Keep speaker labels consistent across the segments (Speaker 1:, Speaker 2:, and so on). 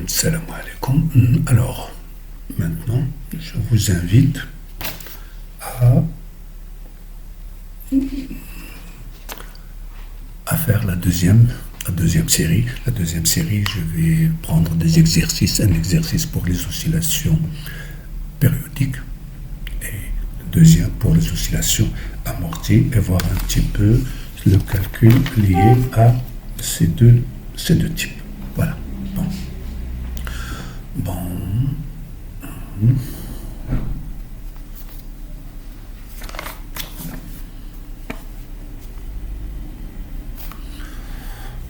Speaker 1: Salam alaikum. Alors, maintenant, je vous invite à, faire la deuxième série. La deuxième série, je vais prendre des exercices, un exercice pour les oscillations périodiques et le deuxième pour les oscillations amorties et voir un petit peu le calcul lié à ces deux types. Voilà. Bon.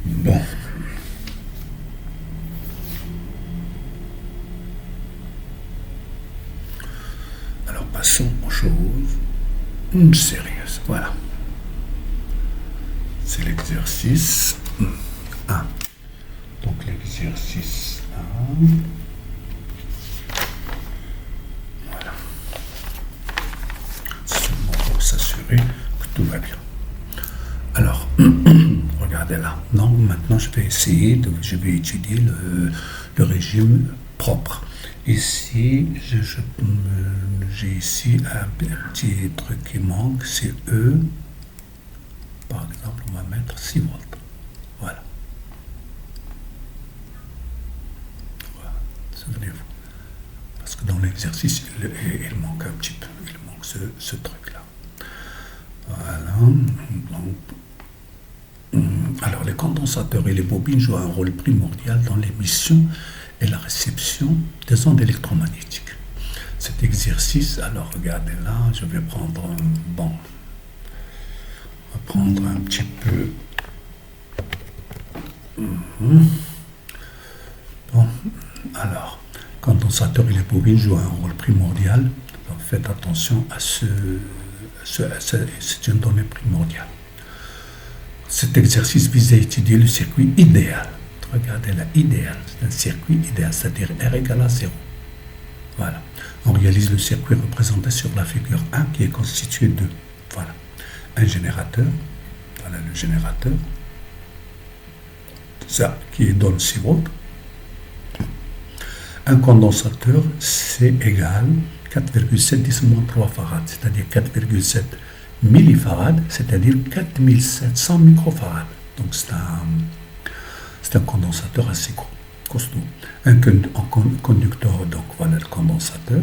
Speaker 1: Bon. Alors passons aux choses sérieuses. Voilà. C'est l'exercice 1. Donc l'exercice 1. Voilà. Seulement pour s'assurer que tout va bien. Alors, regardez là. Non, maintenant je vais étudier le régime propre. Ici, j'ai ici un petit truc qui manque, c'est E. Par exemple, on va mettre 6 volts. Voilà. Souvenez-vous. Parce que dans l'exercice, il manque un petit peu. Il manque ce truc-là. Voilà. Alors, les condensateurs et les bobines jouent un rôle primordial dans l'émission et la réception des ondes électromagnétiques. Cet exercice, alors regardez là, je vais prendre on va prendre un petit peu. Bon, alors, condensateurs et les bobines jouent un rôle primordial. Donc, faites attention à c'est une donnée primordiale. Cet exercice vise à étudier le circuit idéal. Regardez là, idéal, c'est un circuit idéal, c'est-à-dire R égale à 0. Voilà. On réalise le circuit représenté sur la figure 1 qui est constitué de, voilà, un générateur, voilà le générateur, ça qui donne 6 volts. Un condensateur, c'est égal 4,7 10 3 farad, c'est-à-dire 4,7 millifarad, c'est-à-dire 4700 microfarad. Donc c'est un condensateur assez costaud. Un conducteur, donc voilà le condensateur.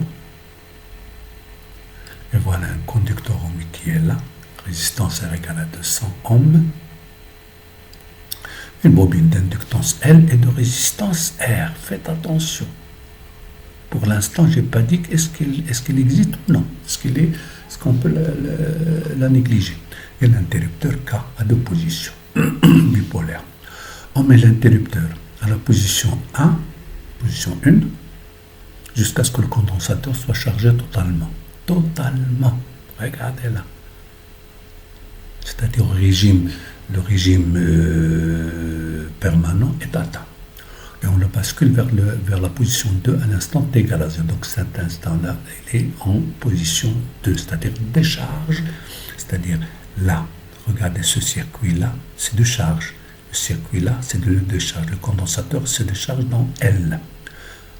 Speaker 1: Et voilà un conducteur ohmique qui est là. Résistance R égale à 200 ohms. Une bobine d'inductance L et de résistance R. Faites attention. Pour l'instant, je n'ai pas dit est-ce qu'il existe ou non. Est-ce qu'on peut la négliger. Et l'interrupteur K à 2 positions bipolaires. On met l'interrupteur à la position 1, position 1, jusqu'à ce que le condensateur soit chargé totalement. Totalement. Regardez là. C'est-à-dire le régime permanent est atteint. Et on le bascule vers la position 2 à l'instant t égale à 0. Donc cet instant-là, il est en position 2, c'est-à-dire décharge. C'est-à-dire là, regardez ce circuit-là, c'est de charge. Le circuit-là, c'est de décharge. Le condensateur se décharge dans L.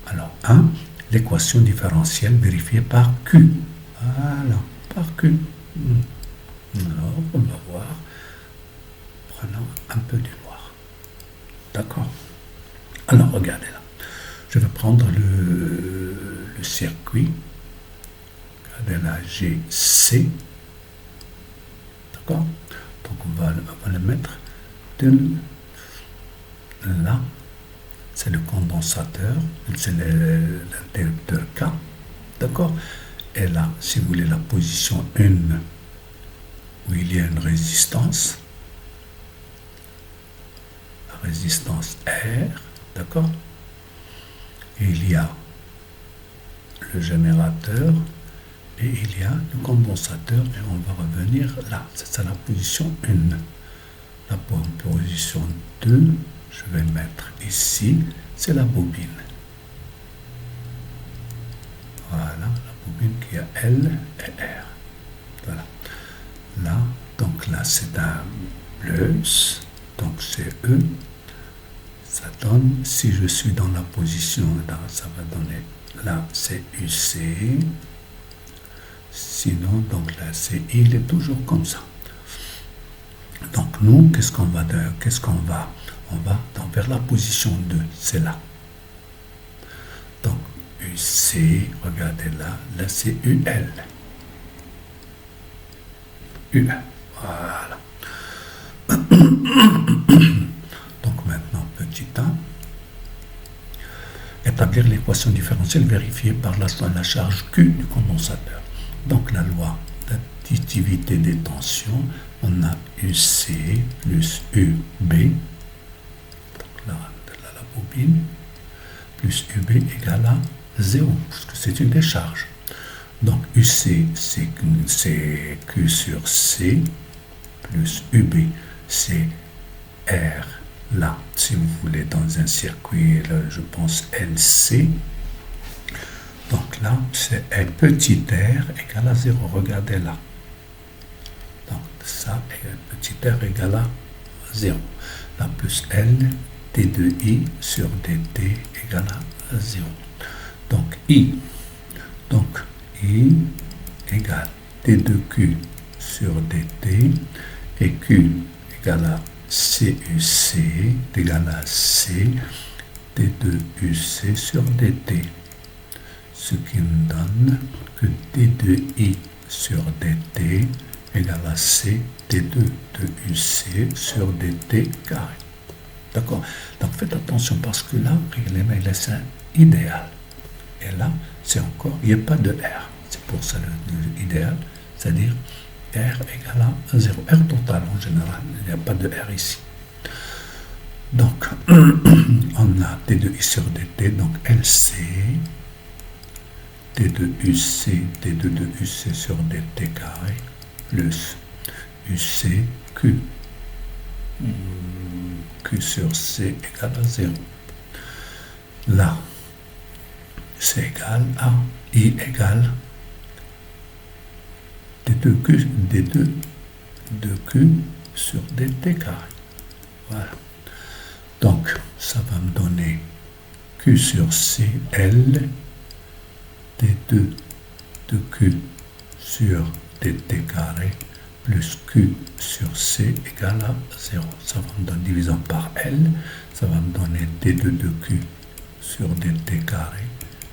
Speaker 1: Alors, 1, l'équation différentielle vérifiée par Q. Voilà, par Q. Alors, on va voir. Prenons un peu du noir. D'accord. Alors, regardez là. Je vais prendre le circuit. Regardez là, j'ai C. D'accord. Donc, on va le mettre là. C'est le condensateur. C'est l'interrupteur K. D'accord. Et là, si vous voulez, la position 1, où il y a une résistance. La résistance R. D'accord. Et il y a le générateur et il y a le condensateur et on va revenir là. C'est ça la position 1. La position 2, je vais mettre ici, c'est la bobine. Voilà, la bobine qui a L et R. Voilà. Là, donc là c'est un plus, donc c'est E. ça donne, si je suis dans la position, là, ça va donner, là, c'est UC. Sinon, donc là, c'est I, il est toujours comme ça. Donc, nous, qu'est-ce qu'on va on va vers la position 2, c'est là. Donc, UC, regardez là, là, c'est UL. UL, voilà. Donc, maintenant, petit 1. Établir l'équation différentielle vérifiée par la charge Q du condensateur. Donc la loi d'additivité des tensions, on a UC plus UB, donc là, la bobine, plus UB égale à 0, parce que c'est une décharge. Donc UC, c'est Q sur C, plus UB, c'est R, là, si vous voulez, dans un circuit, là, je pense LC. Donc là, c'est un petit r égale à 0. Regardez là. Donc ça, petit r égale à 0. Là, plus L, d2i sur dt égale à 0. Donc I égale d2q sur dt et q égale à CUC égale à C d2uc sur dt. Ce qui me donne que d2i sur dt égale à c d2 de uc sur dt carré. D'accord? Donc faites attention parce que là, il est un idéal. Et là, c'est encore, il n'y a pas de R. C'est pour ça l'idéal, c'est-à-dire R égale à 0. R total en général, il n'y a pas de R ici. Donc, on a d2i sur dt, donc LC d2uc, d2 de uc sur dt carré, plus uc, q, q sur c égale à 0. Là, c'est égal à I égale d2q, d2 de q sur dt carré. Voilà. Donc, ça va me donner q sur c, L, d2 de q sur dt carré plus q sur c égale à 0. Ça va me donner, divisant par L, ça va me donner d2 de q sur dt carré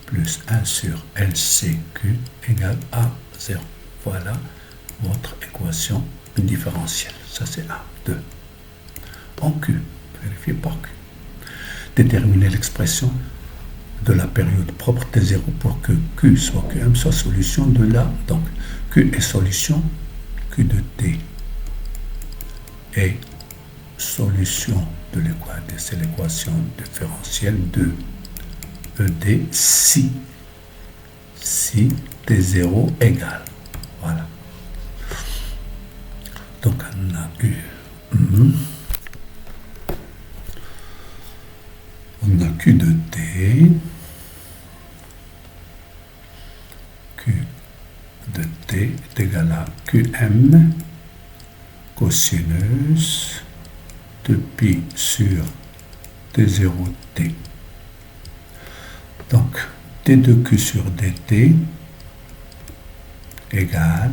Speaker 1: plus 1 sur LCQ égale à 0. Voilà votre équation différentielle. Ça c'est 1, 2. En Q, vérifiez par Q. Déterminer l'expression de la période propre T0 pour que Q soit QM soit solution de la. Donc Q est solution, Q de T est solution de l'équation, c'est l'équation différentielle de ED si T0 égale. Voilà. Donc on a eu on a Q de T, Q de T est égal à QM cosinus de pi sur T0T. Donc, d de q sur dt égale,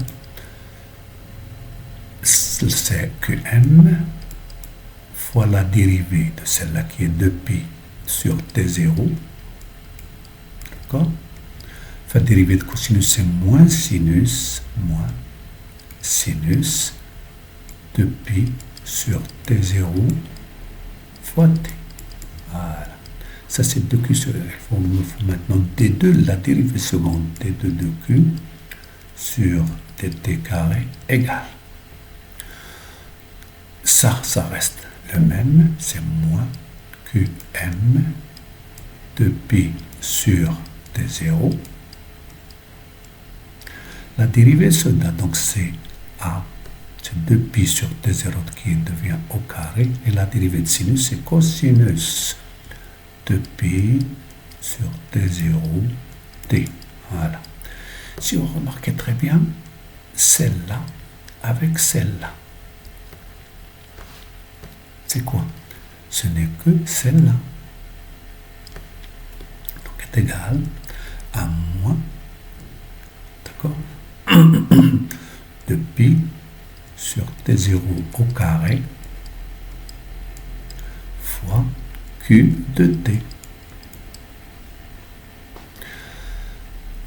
Speaker 1: c'est qm fois la dérivée de celle-là qui est 2pi sur t0. D'accord? La dérivée de cosinus, c'est moins sinus de pi sur t0 fois t. Voilà. Ça, c'est 2q sur il faut maintenant d2, la dérivée seconde d2 de q sur dt carré égale. Ça reste le même, c'est moins qm de pi sur t0. La dérivée se donne, donc c'est a, c'est 2pi sur t0 qui devient au carré, et la dérivée de sinus, c'est cosinus de pi sur t0 t. Voilà. Si vous remarquez très bien, celle-là avec celle-là, c'est quoi? Ce n'est que celle-là. est égal à moins, d'accord, de pi sur T0 au carré fois Q de T.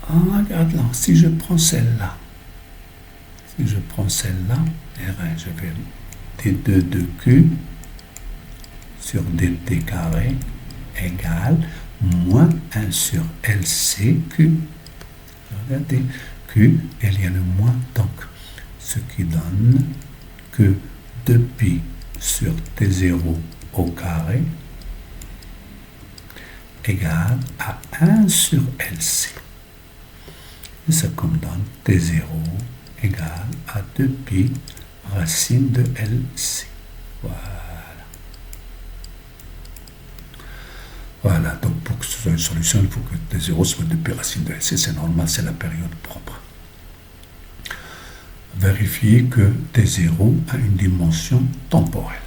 Speaker 1: Ah, regarde là, si je prends celle-là, je vais d2 de Q sur dt carré égale moins 1 sur LCQ. Regardez, Q, il y a le moins, donc ce qui donne que 2pi sur T0 au carré égale à 1 sur LC. Et ça comme donne T0 égale à 2pi racine de LC. Voilà. Voilà, donc pour que ce soit une solution, il faut que T0 soit 2pi racine de LC. C'est normal, c'est la période propre. Vérifiez que T0 a une dimension temporelle.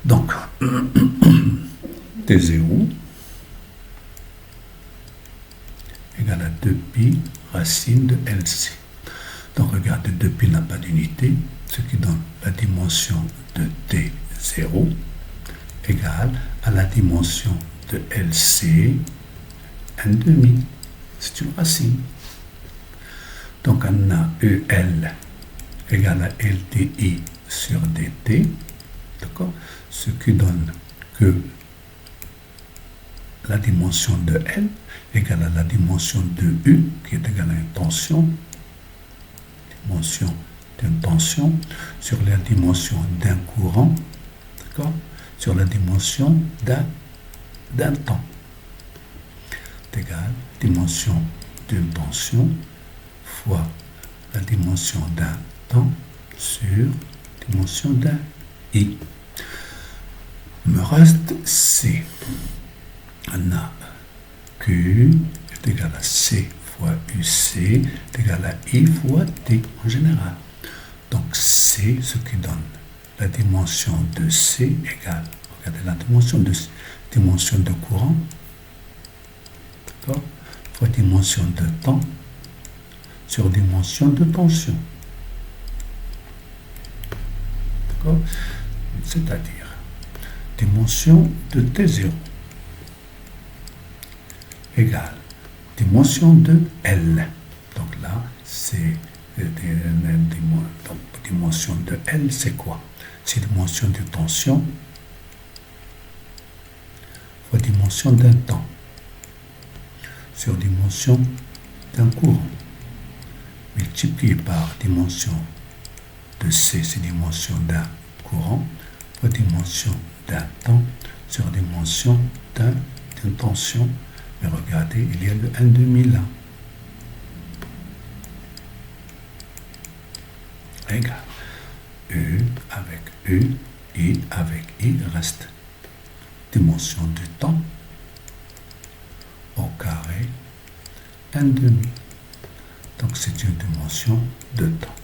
Speaker 1: Donc, T0 égale à 2pi racine de LC. Donc, regardez, 2pi n'a pas d'unité, ce qui donne la dimension de T0 égale à la dimension de LC 1,5. C'est une racine. Donc, on a EL égale à LDI sur DT, d'accord? Ce qui donne que la dimension de L égale à la dimension de U, qui est égale à une tension, dimension d'une tension, sur la dimension d'un courant, d'accord? Sur la dimension d'un temps. C'est égal dimension d'une tension fois la dimension d'un temps sur dimension d'un I. Il me reste C. On a Q est égal à C fois UC est égal à I fois T en général. Donc C, ce qui donne la dimension de C égale, regardez la dimension de courant, d'accord, fois dimension de temps sur dimension de tension. D'accord? C'est-à-dire dimension de T0 égale dimension de L. Donc là, c'est dimension de L, c'est quoi? C'est dimension de tension fois dimension d'un temps sur dimension d'un courant multiplié par dimension de C, c'est dimension d'un courant fois dimension d'un temps sur dimension d'une tension. Mais regardez, il y a le 1/2 là. Égal. U avec U, I avec I reste dimension du temps au carré 1/2. Donc c'est une dimension de temps.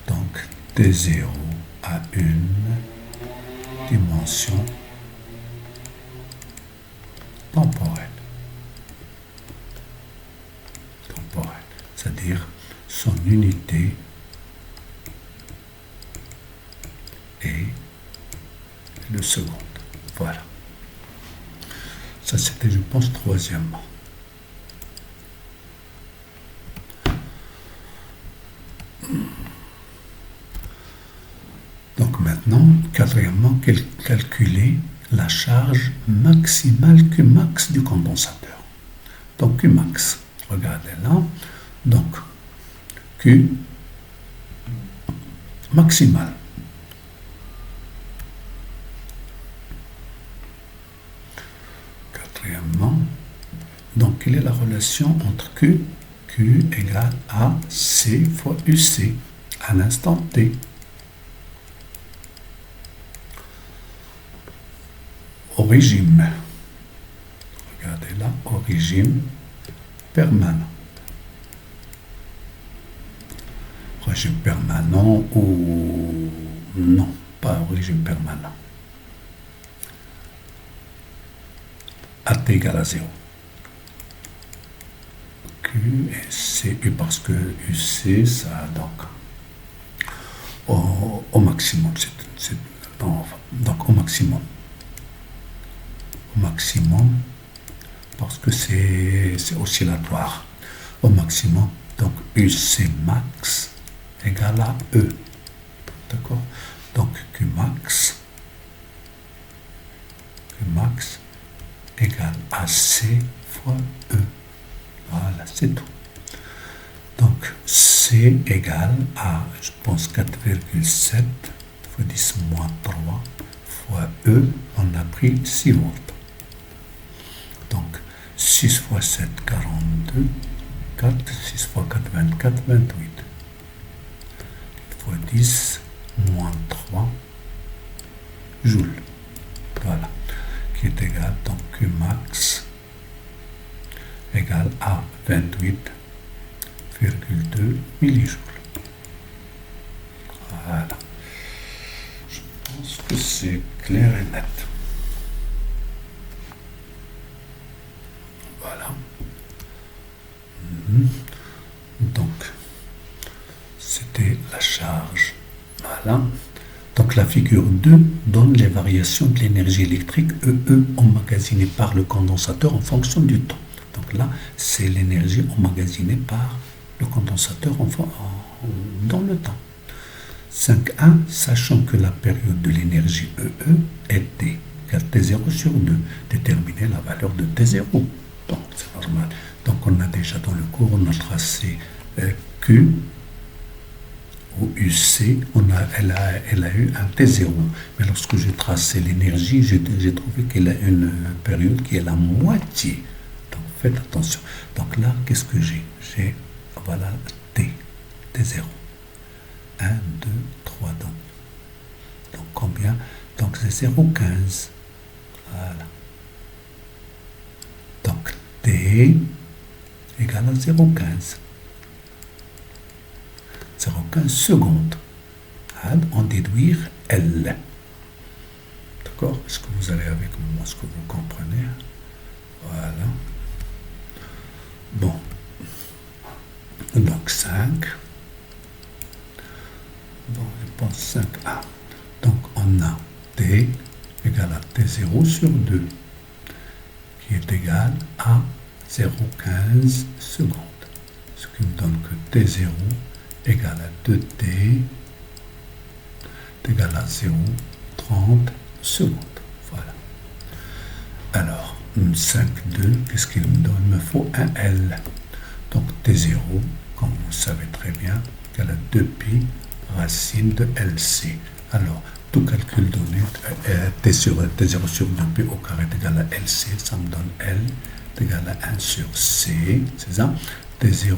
Speaker 1: Donc T0 a une dimension temporelle. C'est-à-dire son unité est le seconde. Voilà. Ça, c'était, je pense, troisièmement. Donc maintenant, quatrièmement, calculer la charge maximale Qmax du condensateur. Donc Qmax, regardez là. Donc Q maximal. Quatrièmement, donc quelle est la relation entre Q égale à C fois UC à l'instant T. Au régime, regardez là, au régime permanent. Régime permanent ou non, pas au régime permanent. AT égale à 0. Q et CU, parce que UC, ça, donc, au maximum, donc au maximum. Au maximum, parce que c'est oscillatoire. Au maximum, donc UC max égale à E. D'accord? Donc Q max égale à C fois E. Voilà, c'est tout. Donc C égale à, je pense, 4,7 fois 10 moins 3 fois E, on a pris 6 volts. Donc 6 fois 7, 42, 4, 6 fois 4, 24, 28. Fois 10 moins 3 joules. Voilà. Qui est égal, donc Q max égale à 28,2 millijoules. Voilà. Je pense que c'est clair et net. Voilà. Donc, c'était la charge. Voilà. Donc la figure 2 donne les variations de l'énergie électrique EE emmagasinée par le condensateur en fonction du temps. Donc là, c'est l'énergie emmagasinée par le condensateur dans le temps. 5.1, sachant que la période de l'énergie EE est T, car T0 sur 2, déterminer la valeur de T0. Donc c'est normal. Donc on a déjà dans le cours, on a tracé Q au UC, elle a eu un T0. Mais lorsque j'ai tracé l'énergie, j'ai trouvé qu'elle a une période qui est la moitié. Donc faites attention. Donc là, qu'est-ce que j'ai? J'ai, voilà, T0. 1, 2, 3, donc combien? Donc c'est 0,15. Voilà. Donc T égale à 0,15. 0,15 secondes. En déduire L. D'accord? Est-ce que vous allez avec moi? Est-ce que vous comprenez? Voilà. Bon. Donc 5. Bon, je pense 5A. Donc on a T égale à T0 sur 2, qui est égal à 0,15 secondes. Ce qui me donne que T0 égale à 2T égale à 0,30 secondes. Voilà. Alors, 5,2, qu'est-ce qu'il me donne? Il me faut un L. Donc T0, comme vous savez très bien, égale à 2pi racine de LC. Alors, tout calcul donné, T0 sur 2pi au carré est égal à LC, ça me donne L est égal à 1 sur C, c'est ça? T0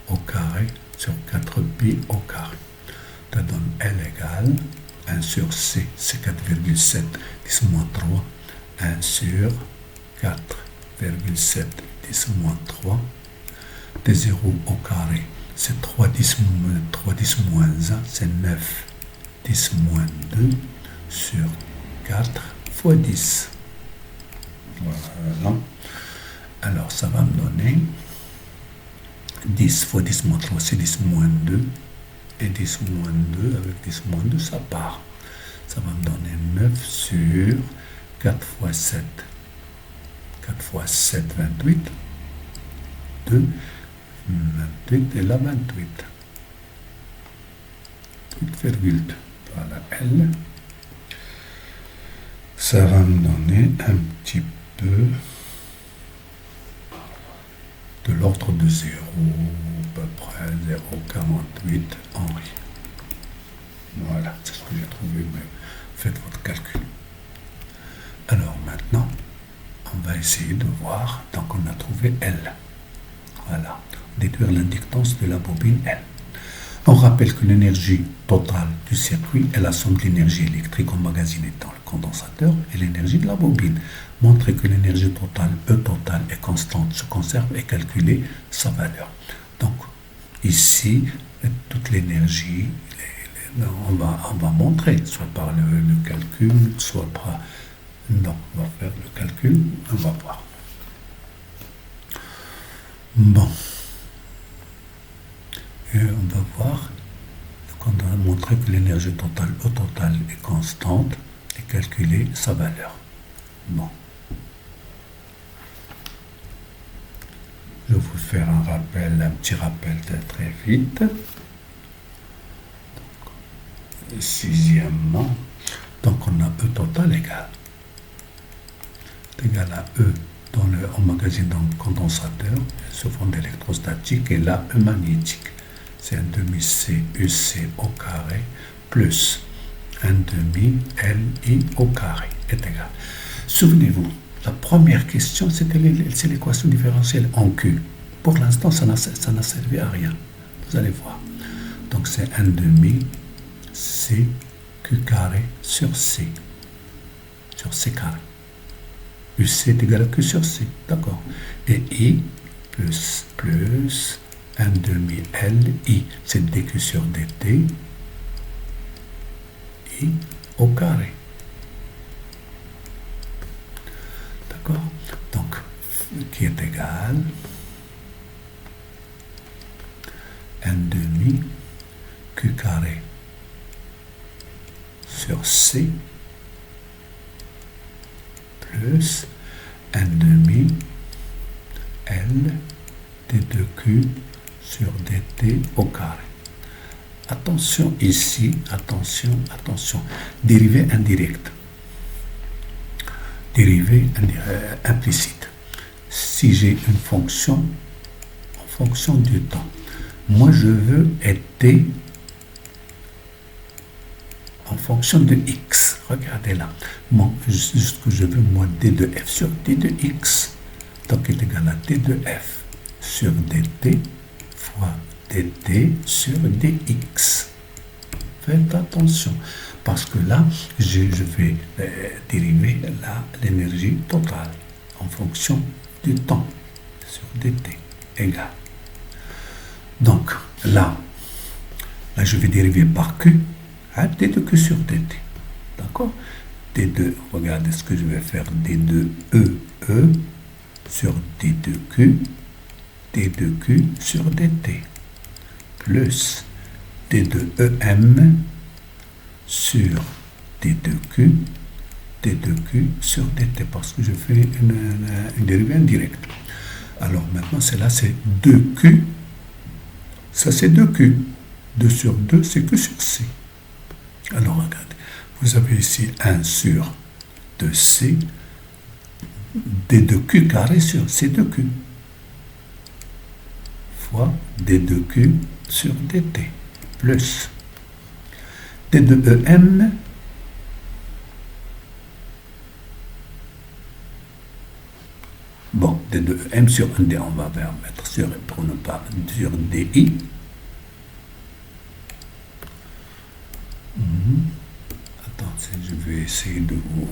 Speaker 1: au carré sur 4pi au carré. Ça donne L égale 1 sur C, c'est 4,7, 10 moins 3, 1 sur 4,7, 10 moins 3, T0 au carré, c'est 3 10 moins 1, c'est 9, 10 moins 2 sur 4 fois 10. Voilà. Alors, ça va me donner 10 fois 10 moins 3, c'est 10 moins 2. Et 10 moins 2, avec 10 moins 2, ça part. Ça va me donner 9 sur 4 fois 7. 4 fois 7, 28. 2, 28 et là 28. 8,2. Voilà, L. Ça va me donner un petit peu de l'ordre de 0, à peu près 0,48 Henri. Voilà, c'est ce que j'ai trouvé, mais faites votre calcul. Alors maintenant, on va essayer de voir, donc on a trouvé L. Voilà, déduire l'inductance de la bobine L. On rappelle que l'énergie totale du circuit est la somme de l'énergie électrique emmagasinée dans le condensateur et l'énergie de la bobine. Montrer que l'énergie totale, E totale, est constante, se conserve et calculer sa valeur. Donc, ici, toute l'énergie, on va montrer, soit par le calcul, soit par Donc, on va faire le calcul, on va voir. Bon. Et on va voir, quand on a montré que l'énergie totale au total est constante, et calculer sa valeur. Bon. Je vais vous faire un petit rappel très vite. Sixièmement, donc on a E total égal à E dans le emmagasine dans le condensateur, sous forme électrostatique, et là E magnétique. C'est 1 demi C UC au carré plus 1 demi LI au carré est égal. Souvenez-vous, la première question, c'est l'équation différentielle en Q. Pour l'instant, ça n'a servi à rien. Vous allez voir. Donc c'est 1 demi C Q carré sur C. Sur C carré. UC est égal à Q sur C. D'accord. Et I plus 1 demi LI, c'est dQ sur dt. I au carré. D'accord. Donc, qui est égal 1 demi Q carré sur C plus 1 demi L d2Q sur dt au carré. Attention ici, attention, dérivée indirecte. Dérivée implicite. Si j'ai une fonction en fonction du temps, moi je veux être en fonction de x. Regardez là. Moi, ce que je veux, moi, d de f sur d de x. Donc, il est égal à d de f sur dt fois dt sur dx. Faites attention, parce que là, je vais dériver l'énergie totale en fonction du temps sur dt égal. Donc, là, je vais dériver par q, d de q sur dt. D'accord? D2, regardez ce que je vais faire, D2E sur D2Q sur dt, plus D2EM sur D2Q sur dt, parce que je fais une dérivée indirecte. Alors maintenant, là, c'est 2Q, ça c'est 2Q, 2 sur 2, c'est Q sur C. Alors regardez, vous avez ici 1 sur 2C, D2Q carré sur C2Q, fois D2Q sur dt, plus D2EM bon, D2EM sur 1D, on va mettre sur, pour ne pas, sur DI. Attends, je vais essayer de vous